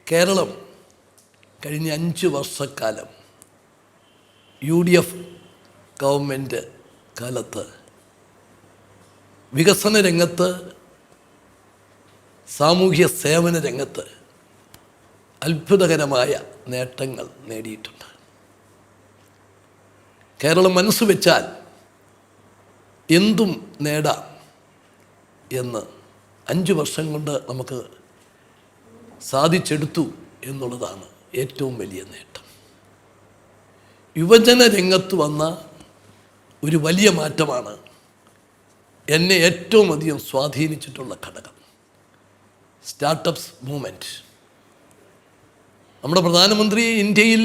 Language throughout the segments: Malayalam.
കേരളം കഴിഞ്ഞ 5 വർഷക്കാലം UDF ഗവൺമെൻറ് കാലത്ത് വികസന രംഗത്ത്, സാമൂഹ്യ സേവന രംഗത്ത് അത്ഭുതകരമായ നേട്ടങ്ങൾ നേടിയിട്ടുണ്ട്. കേരളം മനസ്സ് വെച്ചാൽ എന്തും നേടാം എന്ന് 5 വർഷം കൊണ്ട് നമുക്ക് സാധിച്ചെടുത്തു എന്നുള്ളതാണ് ഏറ്റവും വലിയ നേട്ടം. യുവജന രംഗത്ത് വന്ന ഒരു വലിയ മാറ്റമാണ് എന്നെ ഏറ്റവും അധികം സ്വാധീനിച്ചിട്ടുള്ള ഘടകം. Startups movement. നമ്മുടെ പ്രധാനമന്ത്രി ഇന്ത്യയിൽ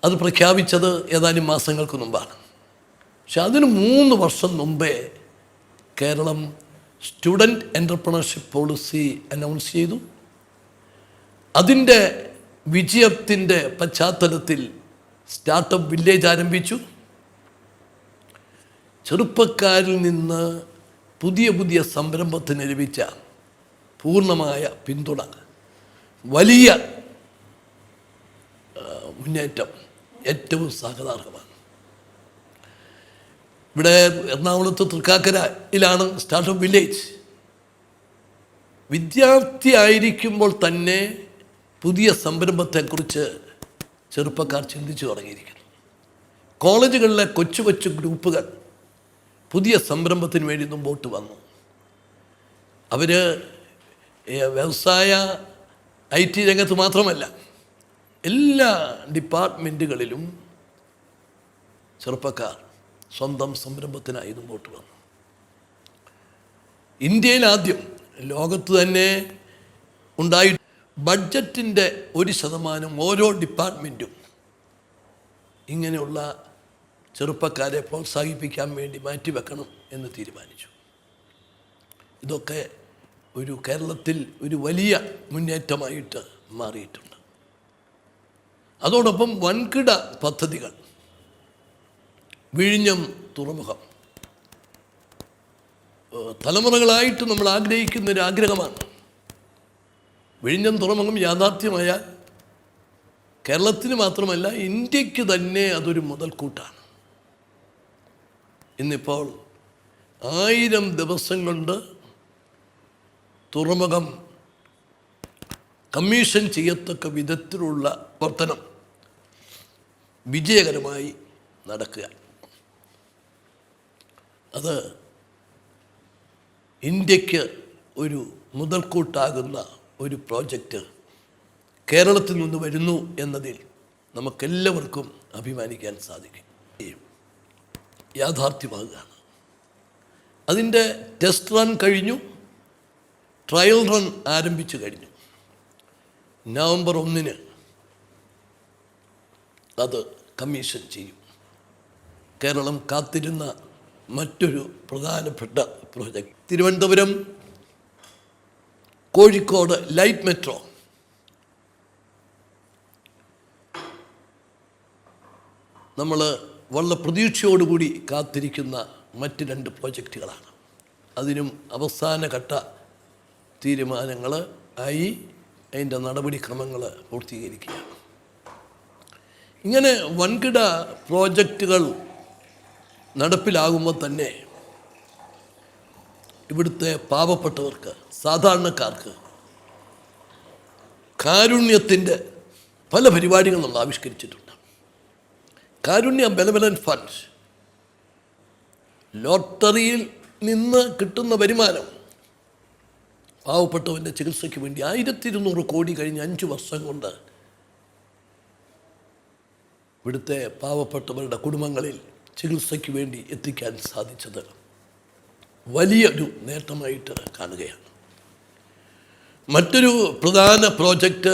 അത് പ്രഖ്യാപിച്ചത് ഏതാനും മാസങ്ങൾക്ക് മുമ്പാണ്. പക്ഷെ അതിന് 3 വർഷം മുമ്പേ Keralam student entrepreneurship policy announce ചെയ്തു. അതിൻ്റെ വിജയത്തിൻ്റെ പശ്ചാത്തലത്തിൽ സ്റ്റാർട്ടപ്പ് വില്ലേജ് ആരംഭിച്ചു. ചെറുപ്പക്കാരിൽ നിന്ന് പുതിയ സംരംഭത്തിന് ലഭിച്ച പൂർണ്ണമായ പിന്തുണ, വലിയ മുന്നേറ്റം ഏറ്റവും സ്വാഗതാർഹമാണ്. ഇവിടെ എറണാകുളത്ത് തൃക്കാക്കരയിലാണ് സ്റ്റാർട്ടപ്പ് വില്ലേജ്. വിദ്യാർത്ഥി ആയിരിക്കുമ്പോൾ തന്നെ പുതിയ സംരംഭത്തെക്കുറിച്ച് ചെറുപ്പക്കാർ ചിന്തിച്ചു തുടങ്ങിയിരിക്കുന്നു. കോളേജുകളിലെ കൊച്ചു ഗ്രൂപ്പുകൾ പുതിയ സംരംഭത്തിന് വേണ്ടി മുമ്പോട്ട് വന്നു. അവർ വ്യവസായ IT രംഗത്ത് മാത്രമല്ല, എല്ലാ ഡിപ്പാർട്ട്മെൻറ്റുകളിലും ചെറുപ്പക്കാർ സ്വന്തം സംരംഭത്തിനായി മുമ്പോട്ട് വന്നു. ഇന്ത്യയിൽ ആദ്യം, ലോകത്ത് തന്നെ ഉണ്ടായി ബഡ്ജറ്റിൻ്റെ 1% ഓരോ ഡിപ്പാർട്ട്മെൻറ്റും ഇങ്ങനെയുള്ള ചെറുപ്പക്കാരെ പ്രോത്സാഹിപ്പിക്കാൻ വേണ്ടി മാറ്റിവെക്കണം എന്ന് തീരുമാനിച്ചു. ഇതൊക്കെ കേരളത്തിൽ ഒരു വലിയ മുന്നേറ്റമായിട്ട് മാറിയിട്ടുണ്ട്. അതോടൊപ്പം വൻകിട പദ്ധതികൾ. വിഴിഞ്ഞം തുറമുഖം തലമുറകളായിട്ട് നമ്മൾ ആഗ്രഹിക്കുന്നൊരാഗ്രഹമാണ്. വിഴിഞ്ഞം തുറമുഖം യാഥാർത്ഥ്യമായാൽ കേരളത്തിന് മാത്രമല്ല, ഇന്ത്യക്ക് തന്നെ അതൊരു മുതൽക്കൂട്ടാണ്. ഇന്നിപ്പോൾ 1000 ദിവസം കൊണ്ട് തുറമുഖം കമ്മീഷൻ ചെയ്യത്തക്ക വിധത്തിലുള്ള പ്രവർത്തനം വിജയകരമായി നടക്കുക. അത് ഇന്ത്യക്ക് ഒരു മുതൽക്കൂട്ടാകുന്ന ഒരു പ്രോജക്റ്റ് കേരളത്തിൽ നിന്ന് വരുന്നു എന്നതിൽ നമുക്കെല്ലാവർക്കും അഭിമാനിക്കാൻ സാധിക്കും. യാഥാർത്ഥ്യമാകുകയാണ്. അതിൻ്റെ ടെസ്റ്റ് റൺ കഴിഞ്ഞു, ട്രയൽ റൺ ആരംഭിച്ചു കഴിഞ്ഞു. നവംബർ 1 അത് കമ്മീഷൻ ചെയ്യും. കേരളം കാത്തിരുന്ന മറ്റൊരു പ്രധാനപ്പെട്ട project Thiruvananthapuram Kozhikode light metro. നമ്മൾ വളരെ പ്രതീക്ഷയോടുകൂടി കാത്തിരിക്കുന്ന മറ്റ് 2 പ്രോജക്റ്റുകളാണ്. അതിനും അവസാന ഘട്ട തീരുമാനങ്ങൾ ആയി, അതിൻ്റെ നടപടിക്രമങ്ങൾ പൂർത്തീകരിക്കുകയാണ്. ഇങ്ങനെ വൻകിട പ്രോജക്റ്റുകൾ നടപ്പിലാകുമ്പോൾ തന്നെ ഇവിടുത്തെ പാവപ്പെട്ടവർക്ക്, സാധാരണക്കാർക്ക് കാരുണ്യത്തിൻ്റെ പല പരിപാടികൾ നമ്മൾ ആവിഷ്കരിച്ചിട്ടുണ്ട്. കാരുണ്യ ബെനവലൻറ്റ് ഫണ്ട്, ലോട്ടറിയിൽ നിന്ന് കിട്ടുന്ന വരുമാനം പാവപ്പെട്ടവൻ്റെ ചികിത്സയ്ക്ക് വേണ്ടി 1200 കോടി കഴിഞ്ഞ 5 വർഷം കൊണ്ട് ഇവിടുത്തെ പാവപ്പെട്ടവരുടെ കുടുംബങ്ങളിൽ ചികിത്സയ്ക്ക് വേണ്ടി എത്തിക്കാൻ സാധിച്ചത് വലിയൊരു നേട്ടമായിട്ട് കാണുകയാണ്. മറ്റൊരു പ്രധാന പ്രോജക്റ്റ്